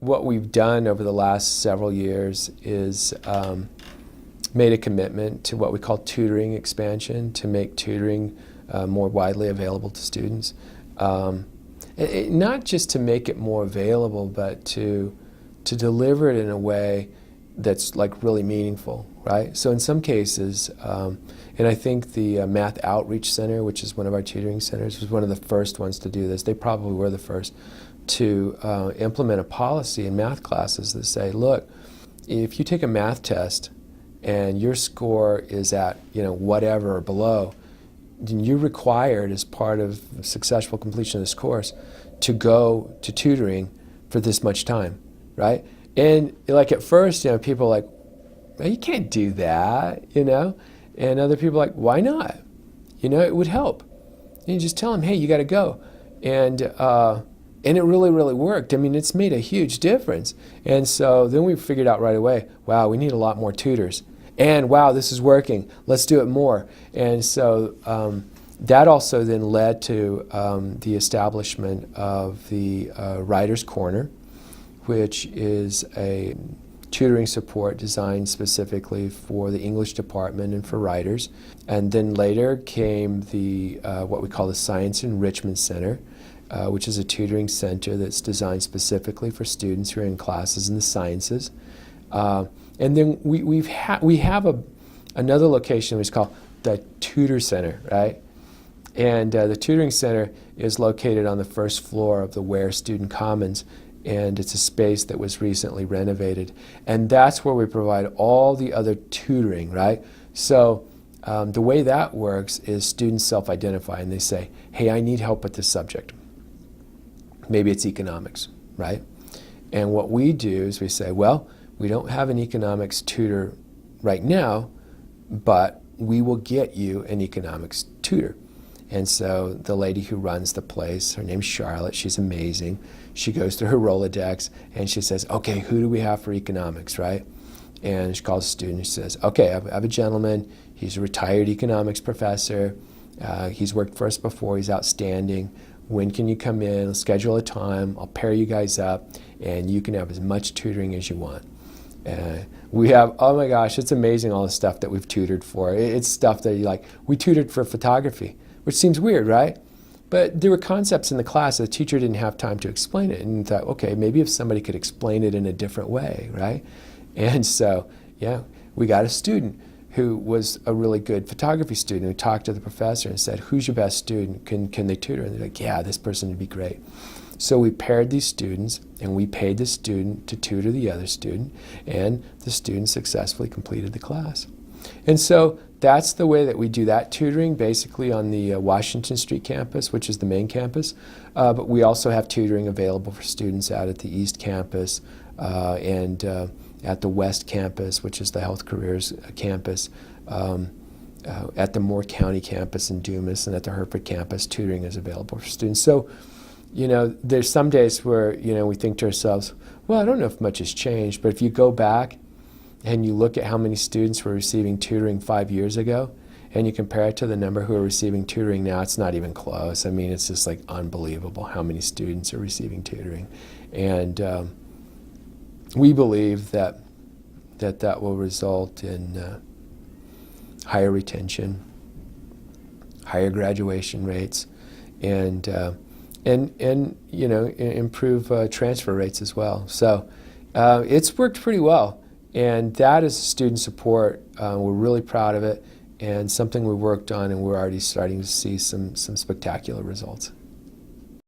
what we've done over the last several years is made a commitment to what we call tutoring expansion, to make tutoring more widely available to students. Not just to make it more available, but to deliver it in a way that's like really meaningful, right? So in some cases, and I think the Math Outreach Center, which is one of our tutoring centers, was one of the first ones to do this. They probably were the first to implement a policy in math classes that say, look, if you take a math test and your score is at, whatever or below, then you're required as part of successful completion of this course to go to tutoring for this much time, right? And like at first, people are like, well, you can't do that, and other people are like, why not? It would help. And you just tell them, hey, you got to go. And it really, really worked. I mean, it's made a huge difference. And so then we figured out right away, wow, we need a lot more tutors. And wow, this is working. Let's do it more. And so that also then led to the establishment of the Writer's Corner, which is a tutoring support designed specifically for the English department and for writers. And then later came the what we call the Science Enrichment Center, which is a tutoring center that's designed specifically for students who are in classes in the sciences. And then we have another location which is called the Tutor Center, right? And the Tutoring Center is located on the first floor of the Ware Student Commons, and it's a space that was recently renovated. And that's where we provide all the other tutoring, right? So the way that works is students self-identify and they say, hey, I need help with this subject. Maybe it's economics, right? And what we do is we say, well, we don't have an economics tutor right now, but we will get you an economics tutor. And so the lady who runs the place, her name's Charlotte, she's amazing. She goes through her Rolodex and she says, okay, who do we have for economics, right? And she calls a student and she says, okay, I have a gentleman, he's a retired economics professor, he's worked for us before, he's outstanding. When can you come in? Let's schedule a time. I'll pair you guys up, and you can have as much tutoring as you want. We have, oh my gosh, it's amazing all the stuff that we've tutored for. It's stuff that you like. We tutored for photography, which seems weird, right? But there were concepts in the class that the teacher didn't have time to explain it, and thought, okay, maybe if somebody could explain it in a different way, right? And so, yeah, we got a student who was a really good photography student who talked to the professor and said, who's your best student? Can they tutor? And they're like, yeah, this person would be great. So we paired these students and we paid the student to tutor the other student, and the student successfully completed the class. And so that's the way that we do that tutoring, basically on the Washington Street campus, which is the main campus. But we also have tutoring available for students out at the East Campus and at the West Campus, which is the Health Careers campus, at the Moore County campus in Dumas, and at the Hereford campus, tutoring is available for students. So, there's some days where, we think to ourselves, well, I don't know if much has changed, but if you go back and you look at how many students were receiving tutoring 5 years ago, and you compare it to the number who are receiving tutoring now, it's not even close. I mean, it's just like unbelievable how many students are receiving tutoring. And we believe that will result in higher retention, higher graduation rates, and improve transfer rates as well. So it's worked pretty well, and that is student support. We're really proud of it, and something we worked on, and we're already starting to see some spectacular results.